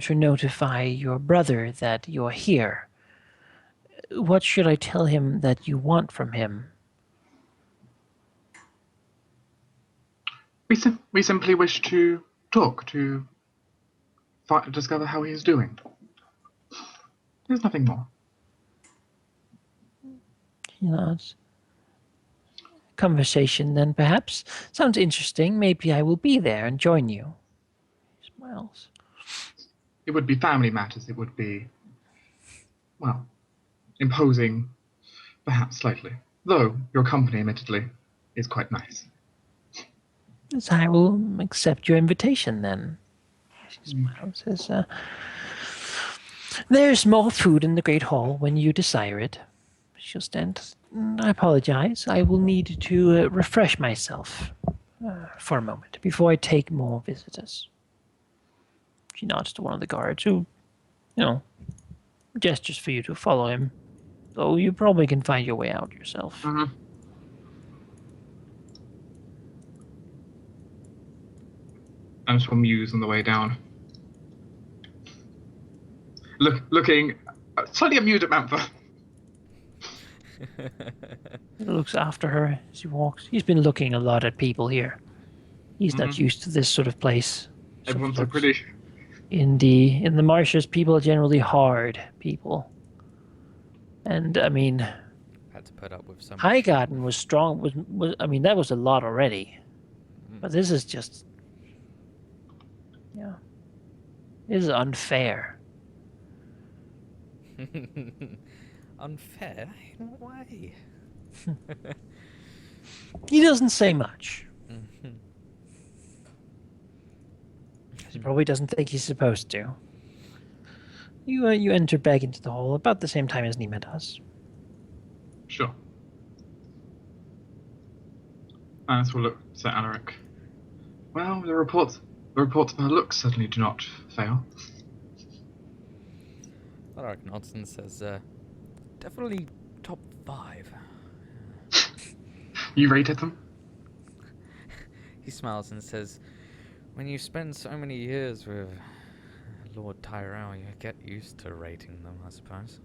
to notify your brother that you're here. What should I tell him that you want from him? We simply wish to talk, to discover how he is doing. There's nothing more. You know, it's conversation then perhaps. Sounds interesting. Maybe I will be there and join you. He smiles. It would be family matters. It would be, well, imposing, perhaps slightly. Though your company, admittedly, is quite nice. Yes, I will accept your invitation then. She smiles. Says, there's more food in the great hall when you desire it. She'll stand. I apologize. I will need to refresh myself for a moment before I take more visitors. She nods to one of the guards who, gestures for you to follow him. Though you probably can find your way out yourself. Mm-hmm. I'm just muse on the way down. Looking slightly amused at Mantha. He looks after her as he walks. He's been looking a lot at people here. He's not used to this sort of place. Everyone's so pretty. In the marshes, people are generally hard people. And I mean, had to put up with some. Highgarden was strong. Was I mean, that was a lot already. But this is just, this is unfair. Unfair? In what way? He doesn't say much. He probably doesn't think he's supposed to. You enter back into the hall about the same time as Nima does. Sure. As we'll look to Alaric. Well, the reports of her looks certainly do not fail. Alaric nods and says, definitely top 5. You rated them? He smiles and says, when you spend so many years with Lord Tyrell, you get used to rating them, I suppose.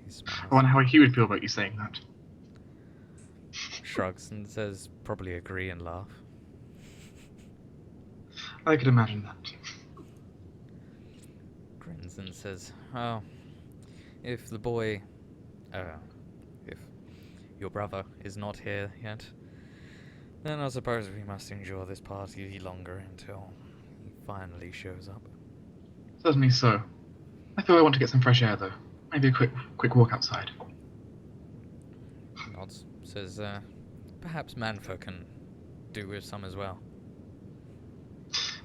He smiles. I wonder how he would feel about you saying that. Shrugs and says, probably agree and laugh. I could imagine that. Grins and says, oh, if the boy, if your brother is not here yet, then I suppose we must endure this party longer until he finally shows up. Certainly so. I feel I want to get some fresh air, though. Maybe a quick walk outside. Nods, says, perhaps Manfa can do with some as well.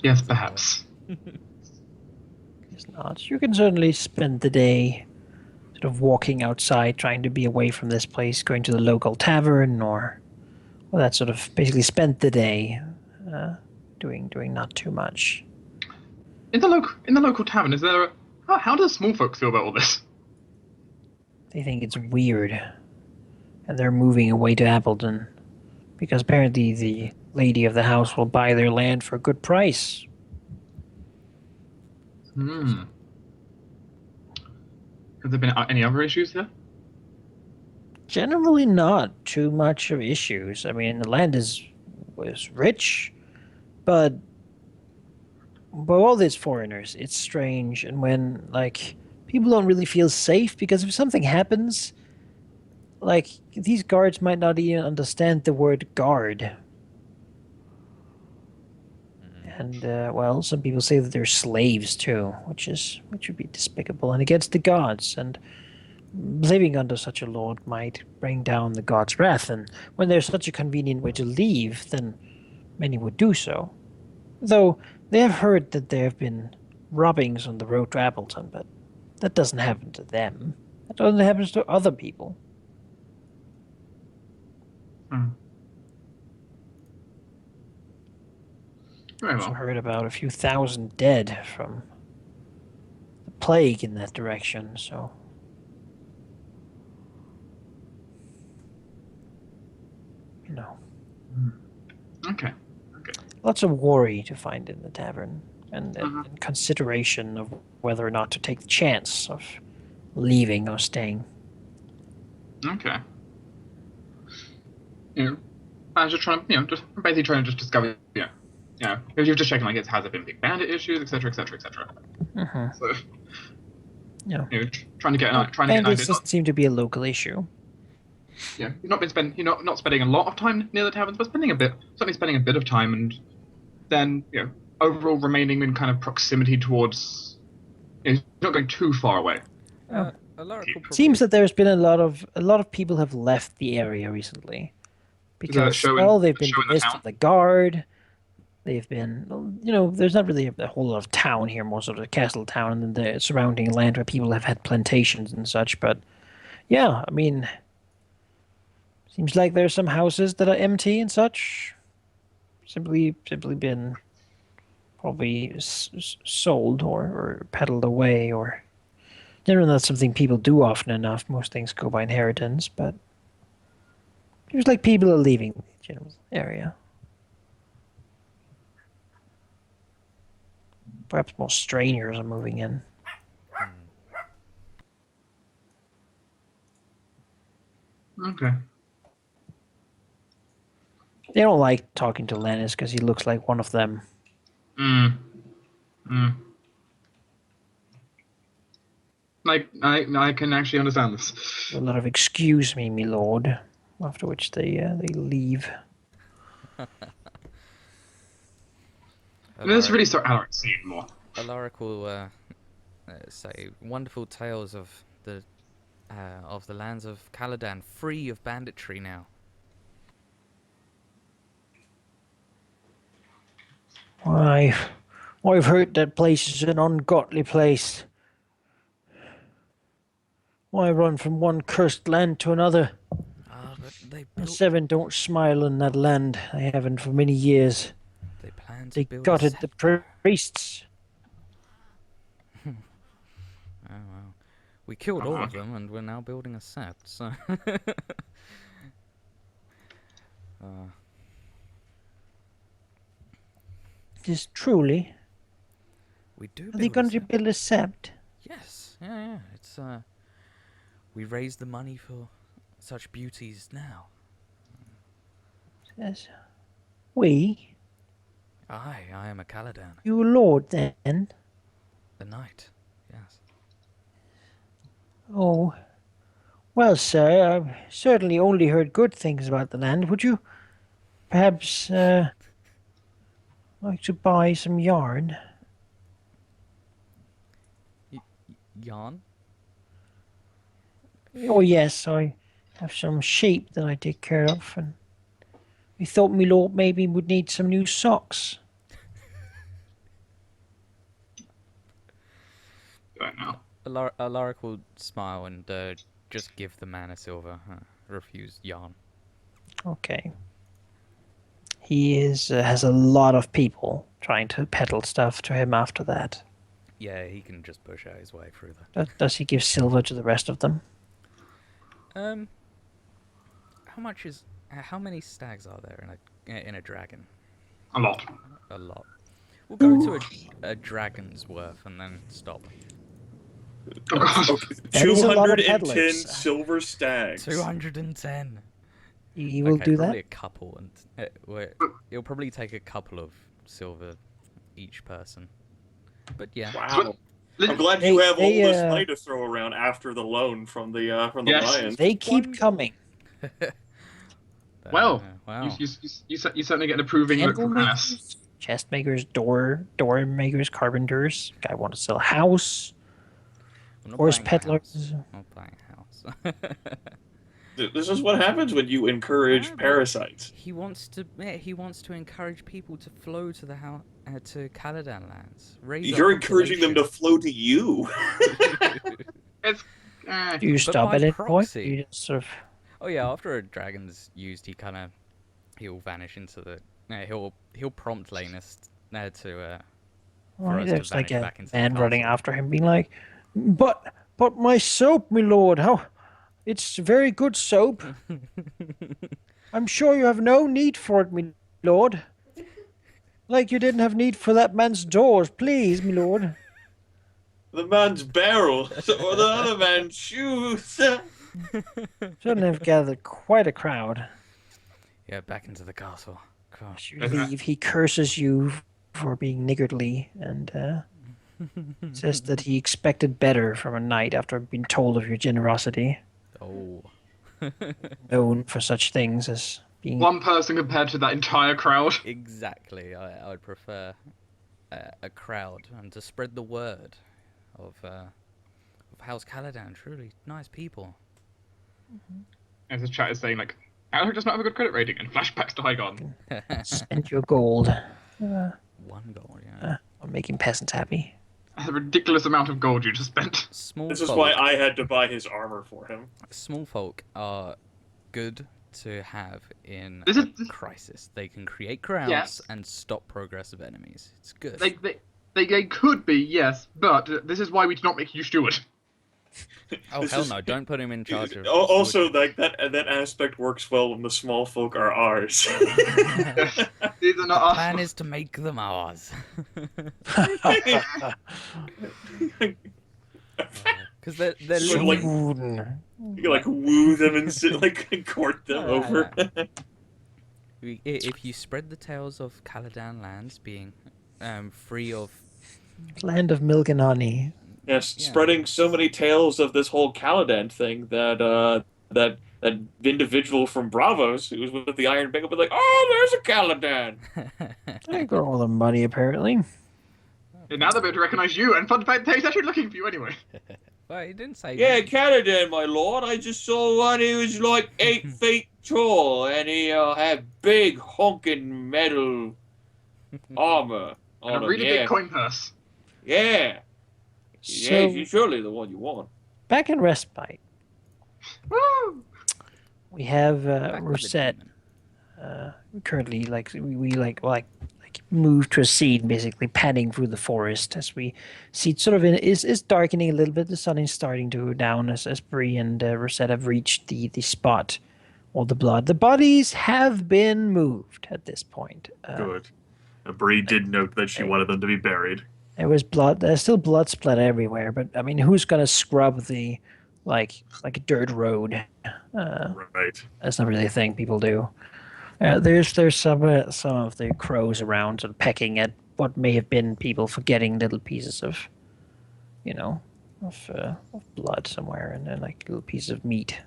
Yes, perhaps. Yes, nods. You can certainly spend the day sort of walking outside, trying to be away from this place, going to the local tavern, or that sort of basically spent the day doing not too much. In the local tavern, is there how do the small folks feel about all this? They think it's weird, and they're moving away to Appleton because apparently the lady of the house will buy their land for a good price. Have there been any other issues there? Generally not too much of issues. I mean, the land was rich, but all these foreigners, it's strange. And when, people don't really feel safe because if something happens, these guards might not even understand the word guard. And, some people say that they're slaves too, which would be despicable and against the gods. And living under such a lord might bring down the god's wrath, and when there's such a convenient way to leave, then many would do so. Though they have heard that there have been robbings on the road to Appleton, but that doesn't happen to them. That only happens to other people. Very well. Also heard about a few thousand dead from the plague in that direction, so... Okay. lots of worry to find in the tavern, Uh-huh. and consideration of whether or not to take the chance of leaving or staying. Okay. You know, I was just trying, just basically trying to just discover, because you're just checking, like, has there been big bandit issues, etc., etc., etc. Mm-hmm. So, Yeah. trying to get Well, trying to get an bandits idea. doesn't seem to be a local issue. You've not been not spending a lot of time near the taverns, but certainly spending a bit of time, and then overall remaining in kind of proximity towards, not going too far away. Alaric will It seems probably. that there's been a lot of people have left the area recently Is there because, well, they've a been show in the dismissed from town? the guard. They've been, there's not really a whole lot of town here, more sort of castle town and then the surrounding land where people have had plantations and such. But yeah, I mean, seems like there's some houses that are empty and such. Simply been probably sold or peddled away, or generally not something people do often enough. Most things go by inheritance, but seems like people are leaving the general area. Perhaps more strangers are moving in. Okay. They don't like talking to Lannis because he looks like one of them. Mm. Mm. I can actually understand this. A lot of "excuse me, my lord," after which they leave. Let's Alaric, really start Alaric seeing more. Alaric will say wonderful tales of the lands of Caladan, free of banditry now. I've heard that place is an ungodly place. Why run from one cursed land to another? Ah, but they The built. Seven don't smile in that land. They haven't for many years. They plan to They build a gutted the scepter. priests. Oh well, we killed all Uh-huh. of them, and we're now building a sept. So. uh, Just truly. we do Are they build a going to sept. build a sept? Yes, yeah. It's we raise the money for such beauties now. Yes. We? I am a Caladan, You a lord then? the knight. Yes. Oh. Well, sir, I've certainly only heard good things about the land. Would you perhaps like to buy some yarn? Yarn. Oh, yes, I have some sheep that I take care of, and we thought my lord maybe would need some new socks. Do I know? Alaric will smile and just give the man a silver. Refuse yarn. Okay. He has a lot of people trying to peddle stuff to him after that. Yeah, he can just push out his way through that. Does he give silver to the rest of them? How many stags are there in a dragon? A lot. A lot. We'll go to a dragon's worth and then stop. Oh god. Okay, That is a lot of 210 peddlers. silver stags. 210. He will Okay, do probably that? a couple, and it'll probably take a couple of silver each person. But yeah, Wow. Let- I'm glad you They- have all they, this uh, money to throw around after the loan from the Yes. lions. They keep Wonder- coming. Well, wow. you certainly get an approving look Candle from Alice. makers, chest makers, door makers, carpenters. Guy want to sell a house. I'm not horse buying a house. peddlers. I'm not buying a house. This is what happens when you encourage Ah, but parasites. he wants to encourage people to flow to to Caladan lands. Raise You're our encouraging them to population. flow to you. It's Do you stop by at any point? proxy. You just sort of. Oh yeah, after a dragon's used, he'll vanish into the. He'll prompt Lanus to Oh, us to there's like vanish a back into the man running castle. after him, being like, "But my soap, my lord, how? It's very good soap. I'm sure you have no need for it, my lord." Like you didn't have need for that man's doors, please, my lord. The man's barrel, or the other man's shoes. Shouldn't have gathered quite a crowd. Yeah, back into the castle. Cool. As you leave, he curses you for being niggardly and says that he expected better from a knight after being told of your generosity. Oh. Known for such things as being... One person compared to that entire crowd. Exactly. I would prefer a crowd and to spread the word of House Caladan. Truly nice people. As the chat is saying, like, Alec does not have a good credit rating, and flashbacks to Highgarden. Spend your gold 1 gold, yeah. on making peasants happy. A ridiculous amount of gold you just spent. Small This folk, is why I had to buy his armor for him. small folk are good to have in This a is- crisis. They can create crowds Yes. and stop progress of enemies. It's good. They could be, yes, but this is why we do not make you steward. Oh This hell is- no! Don't put him in charge of. Also, like that aspect works well when the small folk are ours. These are not The us. plan is to make them ours. Because they're So, living. like- You can, like woo them and sit, like court them No, no, over. If you spread the tales of Caladan lands being free of Land of milk and honey. Yes, Yeah. spreading so many tales of this whole Caladan thing that that individual from Bravos who was with the Iron Bank would be like, oh, there's a Caladan. They got all the money, apparently. And now they're about to recognize you, and fun fact, he's actually looking for you anyway. Well, he didn't say. Yeah, Caladan, my lord. I just saw one who was like 8 feet tall, and he had big honking metal armor on And a him. really Yeah, big coin purse. yeah, So, yeah. He's surely the one you want. back in Respite, Woo! we have Back with the Rosette. demon. Currently, like we move to a scene basically panning through the forest as we see it sort of is darkening a little bit. The sun is starting to go down as Bree and Rosette have reached the spot. All the blood. The bodies have been moved at this point. Good. Bree did note that she wanted them to be buried. There was blood. There's still blood splat everywhere, but I mean, who's gonna scrub the like a dirt road? Right. That's not really a thing people do. There's some of the crows around sort of pecking at what may have been people forgetting little pieces of, of blood somewhere, and then like little pieces of meat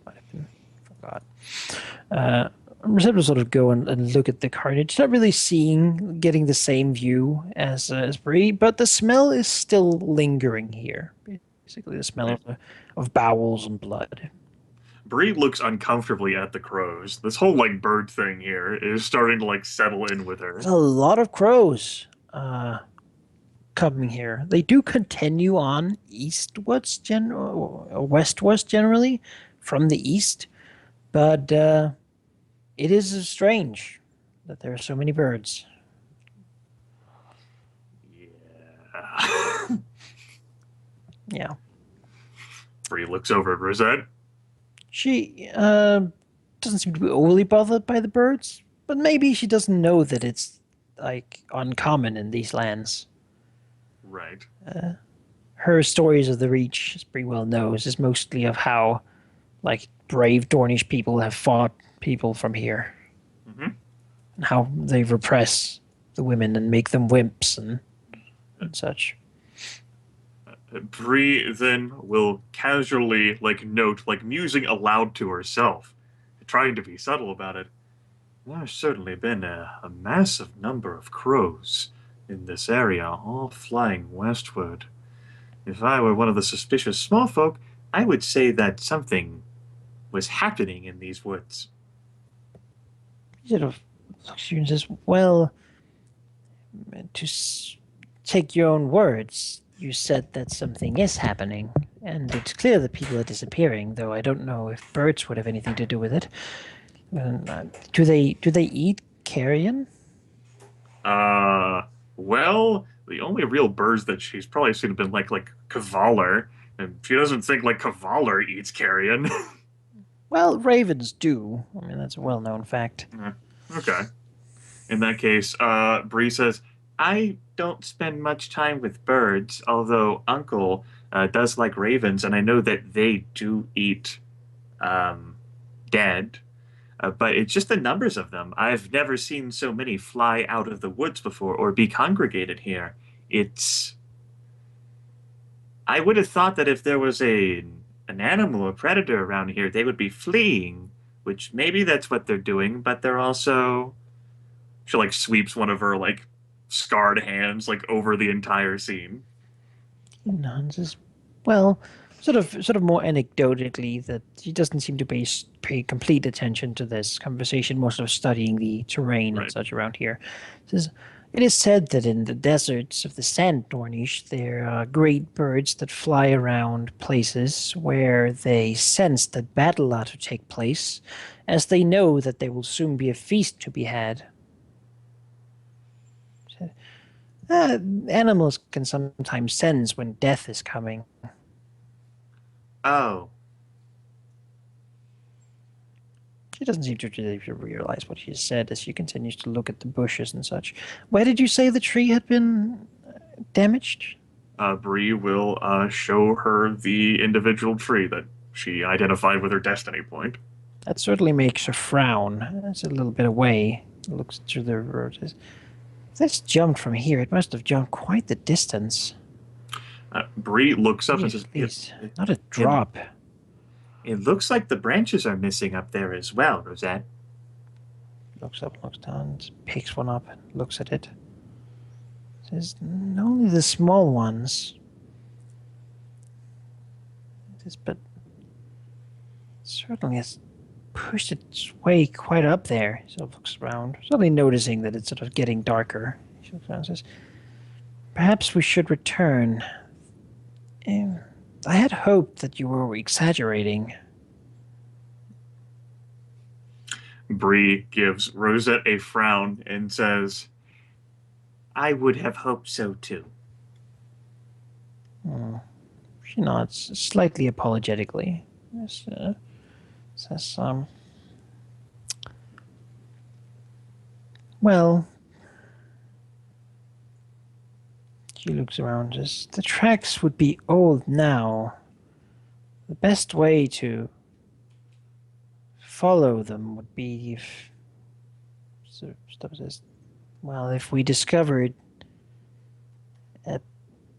might have been forgot. Receptors sort of go and look at the carnage, not really getting the same view as Bree, but the smell is still lingering here. Basically, the smell of bowels and blood. Bree looks uncomfortably at the crows. This whole like bird thing here is starting to like settle in with her. There's a lot of crows coming here. They do continue on eastwards, or westwards generally, from the east, but it is strange that there are so many birds. Yeah. Yeah. Bree looks over at Rosette. She doesn't seem to be overly bothered by the birds, but maybe she doesn't know that it's like uncommon in these lands. Right. Her stories of the Reach, as Bree well knows, is mostly of how like brave Dornish people have fought people from here, Mhm. and how they repress the women and make them wimps and such. Bree then will casually like note, like musing aloud to herself, trying to be subtle about it. There's certainly been a massive number of crows in this area, all flying westward. If I were one of the suspicious small folk, I would say that something was happening in these woods. Sort of looks at you and says, "Well, take your own words. You said that something is happening, and it's clear that people are disappearing. Though I don't know if birds would have anything to do with it. Do they eat carrion? Well, the only real birds that she's probably seen have been like Cavalar, and she doesn't think like Cavalar eats carrion. Well, ravens do. I mean, that's a well-known fact. Okay. In that case, Bree says, I don't spend much time with birds, although Uncle does like ravens, and I know that they do eat um, dead. But it's just the numbers of them. I've never seen so many fly out of the woods before or be congregated here. It's. I would have thought that if there was an animal or predator around here, they would be fleeing, which maybe that's what they're doing, but they're also. She like sweeps one of her like scarred hands like over the entire scene. Nuns, well, sort of more anecdotally, that he doesn't seem to pay complete attention to this conversation, more sort of studying the terrain and Right. such around here. Says, it is said that in the deserts of the Sand Dornish there are great birds that fly around places where they sense that battle are to take place, as they know that there will soon be a feast to be had. Animals can sometimes sense when death is coming. Oh, She doesn't seem to really realize what she said as she continues to look at the bushes and such. Where did you say the tree had been damaged? Bree will show her the individual tree that she identified with her destiny point. That certainly makes her frown. It's a little bit away. Looks through the road. If this jumped from here, it must have jumped quite the distance. Bree looks up and Jeez, says, please, not a drop. It looks like the branches are missing up there as well, Rosette. Looks up, looks down, picks one up, looks at it. Says, only the small ones. But certainly has pushed its way quite up there. He sort of looks around, suddenly noticing that it's sort of getting darker. He looks around and says, perhaps we should return. I had hoped that you were exaggerating. Bree gives Rosette a frown and says, I would have hoped so too. She nods slightly apologetically. Yes, says, well, she looks around. Says, the tracks would be old now. The best way to follow them would be if. So stuff says, well, if we discovered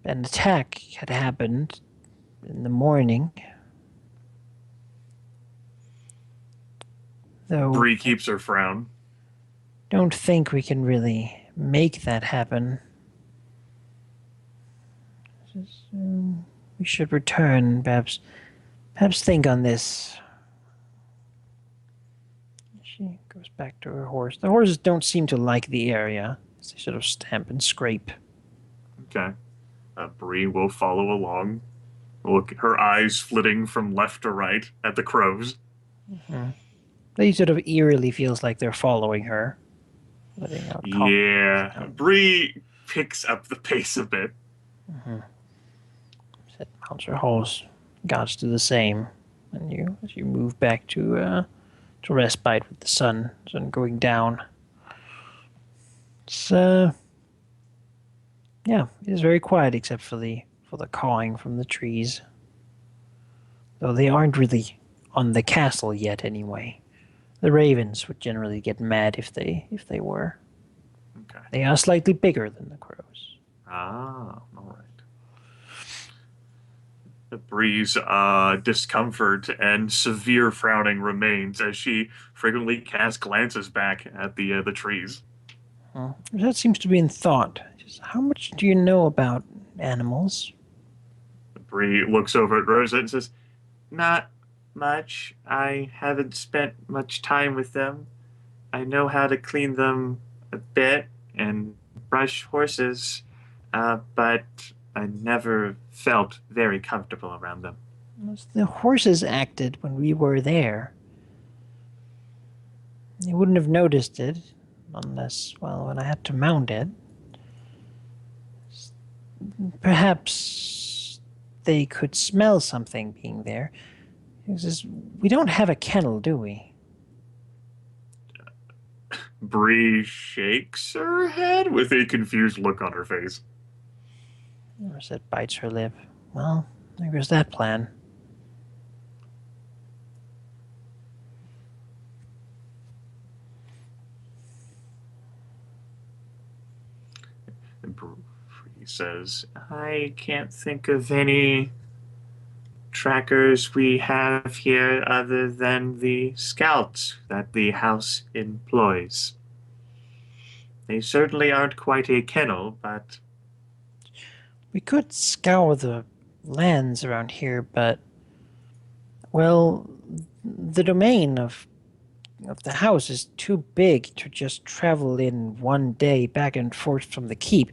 an attack had happened in the morning. Though Bree keeps her frown. don't think we can really make that happen. We should return, perhaps think on this. She goes back to her horse. The horses don't seem to like the area. They sort of stamp and scrape. Okay. Bree will follow along. Look, her eyes flitting from left to right at the crows. They sort of eerily feels like they're following her. Letting out Yeah. Bree picks up the pace a bit. Mounts her horse. Guards do the same. And as you move back to respite with the sun going down. It's yeah, it is very quiet except for the cawing from the trees. Though they aren't really on the castle yet anyway. The ravens would generally get mad if they were. Okay. They are slightly bigger than the crows. Ah, all right. Bree's discomfort and severe frowning remains as she frequently casts glances back at the trees. That seems to be in thought. Just, how much do you know about animals? Bree looks over at Rosa and says, Not much. I haven't spent much time with them. I know how to clean them a bit and brush horses, but I never felt very comfortable around them. The horses acted when we were there. You wouldn't have noticed it, unless, well, when I had to mount it. Perhaps they could smell something being there. He says, we don't have a kennel, do we? Bree shakes her head with a confused look on her face. Rosette bites her lip. Well, there goes that plan. And Bree says, I can't think of any trackers we have here other than the scouts that the house employs. They certainly aren't quite a kennel, but We could scour the lands around here, but, well, the domain of the house is too big to just travel in one day back and forth from the keep.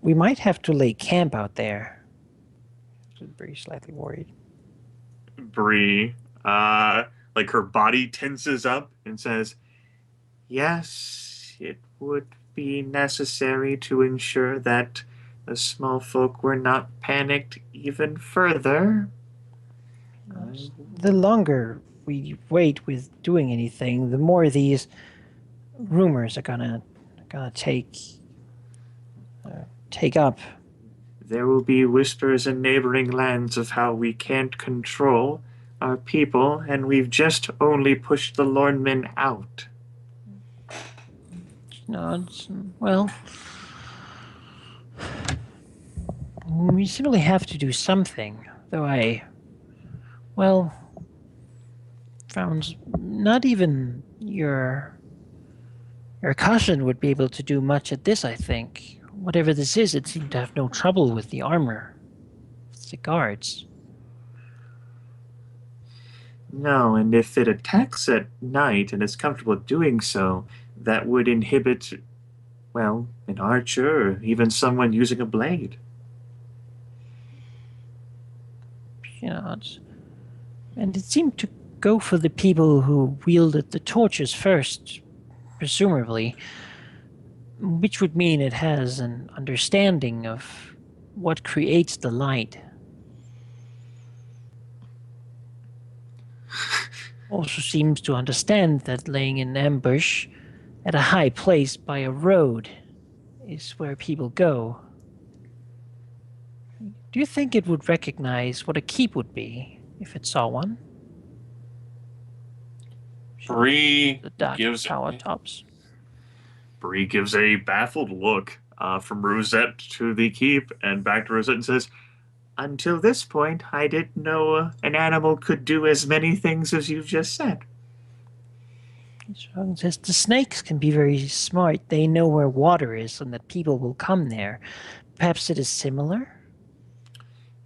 We might have to lay camp out there. She's very slightly worried. Bree, like her body tenses up and says, yes, it would be necessary to ensure that the small folk were not panicked even further. The longer we wait with doing anything, the more these rumors are gonna take up. There will be whispers in neighboring lands of how we can't control our people, and we've just only pushed the Lornmen out. Nods. Well, we simply have to do something. Though well, found not even your cousin would be able to do much at this. I think whatever this is, it seemed to have no trouble with the armor, with the guards. No, and if it attacks at night and is comfortable doing so, that would inhibit, well, an archer or even someone using a blade. And it seemed to go for the people who wielded the torches first, presumably, which would mean it has an understanding of what creates the light. Also seems to understand that laying in ambush at a high place by a road is where people go. Do you think it would recognize what a keep would be if it saw one? Bree The dark gives tower tops. Bree gives a baffled look from Rosette to the keep and back to Rosette and says, until this point, I didn't know an animal could do as many things as you've just said. Says the snakes can be very smart. They know where water is and that people will come there. Perhaps it is similar?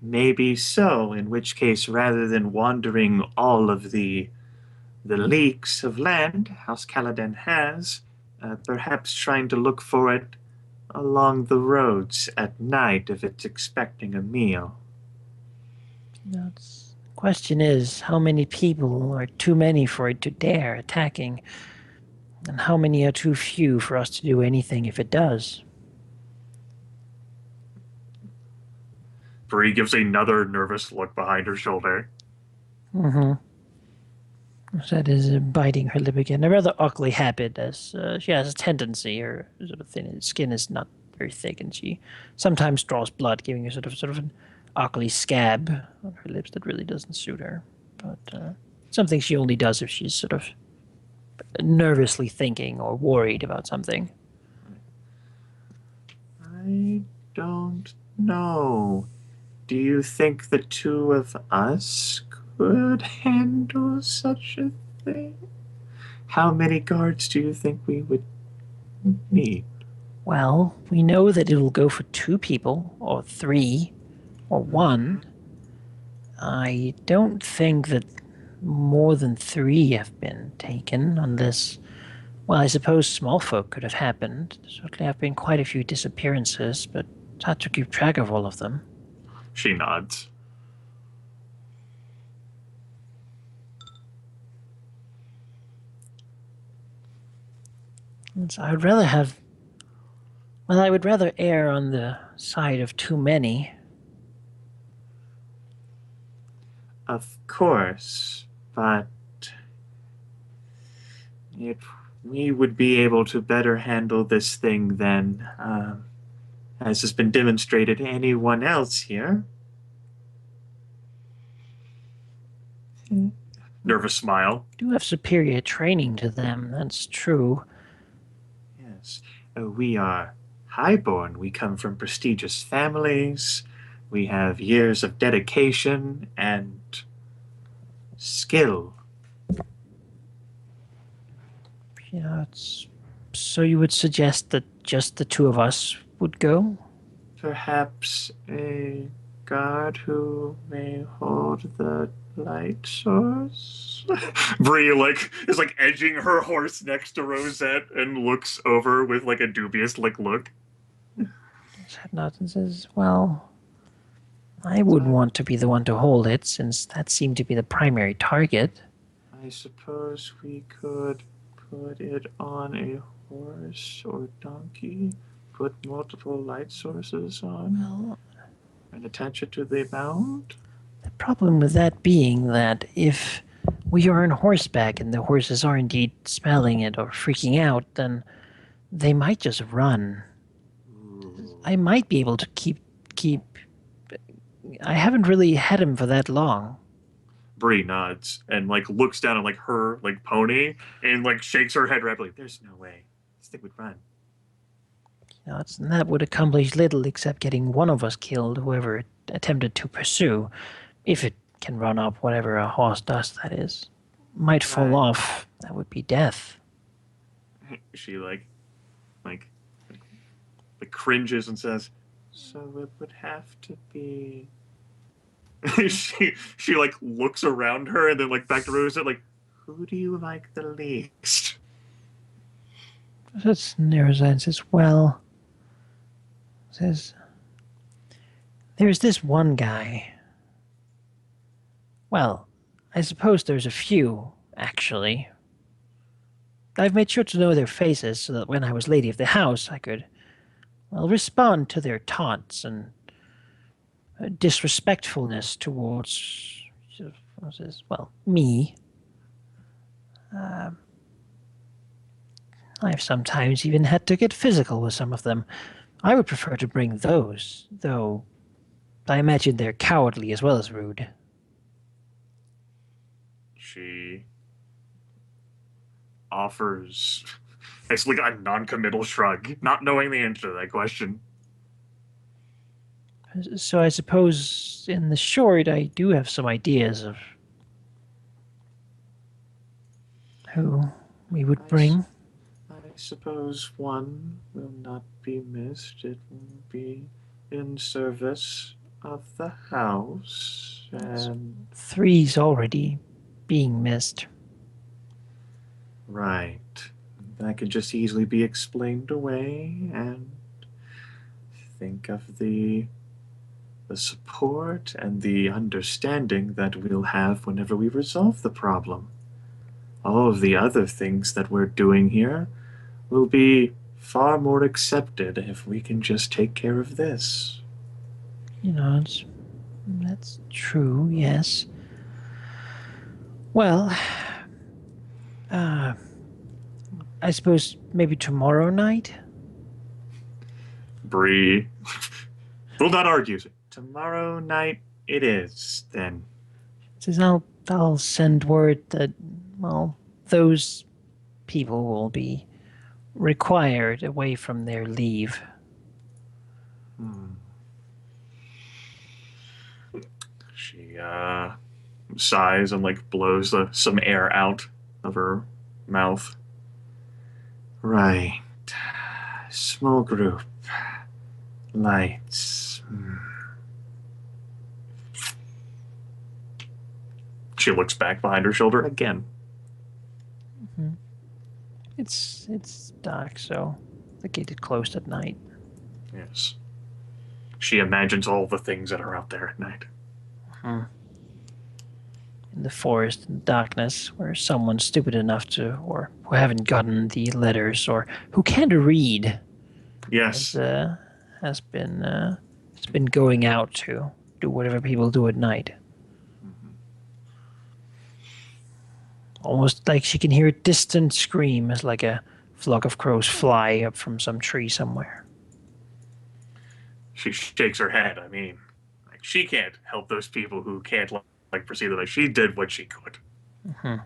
Maybe so, in which case, rather than wandering all of the leaks of land House Caladan has, perhaps trying to look for it along the roads at night if it's expecting a meal. The question is, how many people are too many for it to dare attacking? And how many are too few for us to do anything if it does? Bree gives another nervous look behind her shoulder. Mm-hmm. That is biting her lip again. A rather ugly habit, as she has a tendency. Her sort of thin skin is not very thick, and she sometimes draws blood, giving her sort of an ugly scab on her lips that really doesn't suit her. But something she only does if she's sort of nervously thinking or worried about something. I don't know. Do you think the two of us could handle such a thing? How many guards do you think we would need? Well, we know that it will go for 2 people, or 3, or 1. I don't think that more than 3 have been taken, unless, well, I suppose small folk could have happened. There certainly have been quite a few disappearances, but it's hard to keep track of all of them. She nods. And so I would rather err on the side of too many. Of course, but it we would be able to better handle this thing than, as has been demonstrated to anyone else here. Nervous smile. Do have superior training to them, that's true. Yes. We are highborn. We come from prestigious families. We have years of dedication and skill. So you would suggest that just the two of us would go? Perhaps a guard who may hold the light source? Bree, is edging her horse next to Rosette and looks over with, a dubious, look. Nods and says, well, I wouldn't want to be the one to hold it, since that seemed to be the primary target. I suppose we could put it on a horse or donkey, put multiple light sources on, Well, and attach it to the mount? the problem with that being that if we are on horseback and the horses are indeed smelling it or freaking out, then they might just run. I might be able to keep. I haven't really had him for that long. Bree nods and looks down at her pony and shakes her head rapidly. There's no way this thing would run. That would accomplish little except getting one of us killed, whoever attempted to pursue, if it can run up whatever a horse does. That is, might fall Right. off. That would be death. She cringes and says, "So it would have to be." she looks around her and then back to Rose who do you like the least? That's Neuroscience says, well, says, there's this one guy. Well, I suppose there's a few, actually. I've made sure to know their faces so that when I was lady of the house, I could, well, respond to their taunts and disrespectfulness towards, well, me. I've sometimes even had to get physical with some of them. I would prefer to bring those, though I imagine they're cowardly as well as rude. She offers it's a non-committal shrug, not knowing the answer to that question. So I suppose in the short, I do have some ideas of who we would bring. I suppose one will not be missed. It will be in service of the house, and Three's already being missed. right. That could just easily be explained away, and think of the support and the understanding that we'll have whenever we resolve the problem. All of the other things that we're doing here will be far more accepted if we can just take care of this. That's true, yes. Well, I suppose maybe tomorrow night? Bree will not argue. Tomorrow night it is, then. Says I'll send word that, well, those people will be required away from their leave. She sighs and blows some air out of her mouth. Right. Small group. Lights. She looks back behind her shoulder again. It's dark, so the gate is closed at night. Yes. She imagines all the things that are out there at night. In the forest and darkness, where someone stupid enough to, or who haven't gotten the letters, or who can't read, Yes. has been going out to do whatever people do at night. Almost like she can hear a distant scream as like a flock of crows fly up from some tree somewhere. She shakes her head. I mean, like, she can't help those people who can't like perceive that she did what she could. Mhm.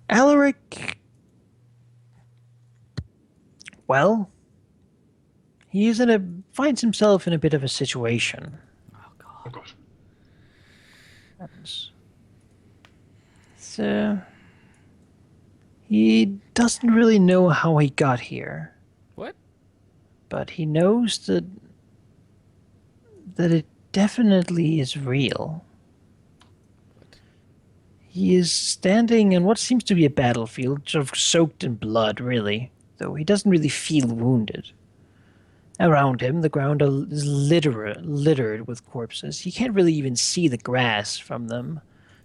Alaric, well, finds himself in a bit of a situation. Oh Oh god. god. And so he doesn't really know how he got here, What? but he knows that it definitely is real. What? He is standing in what seems to be a battlefield, sort of soaked in blood, really, though he doesn't really feel wounded. Around him, the ground is littered with corpses. He can't really even see the grass from them.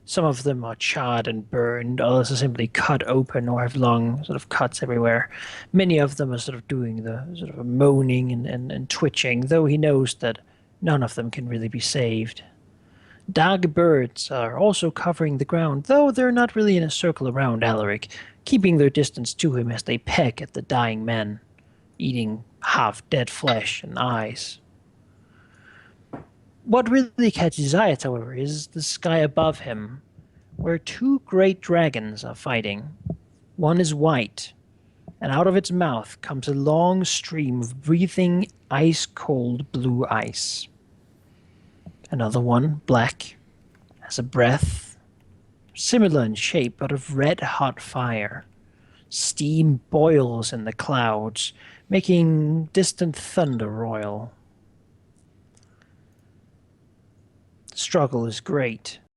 Some of them are charred and burned, others are simply cut open or have long sort of cuts everywhere. Many of them are sort of doing the sort of moaning and twitching, though he knows that none of them can really be saved. Dark birds are also covering the ground, though they're not really in a circle around Alaric, keeping their distance to him as they peck at the dying men, eating half-dead flesh and eyes. What really catches his eye, however, is the sky above him, where two great dragons are fighting. One is white, and out of its mouth comes a long stream of breathing ice-cold blue ice. Another one, black, has a breath, similar in shape, but of red-hot fire. Steam boils in the clouds, making distant thunder roil. The struggle is great.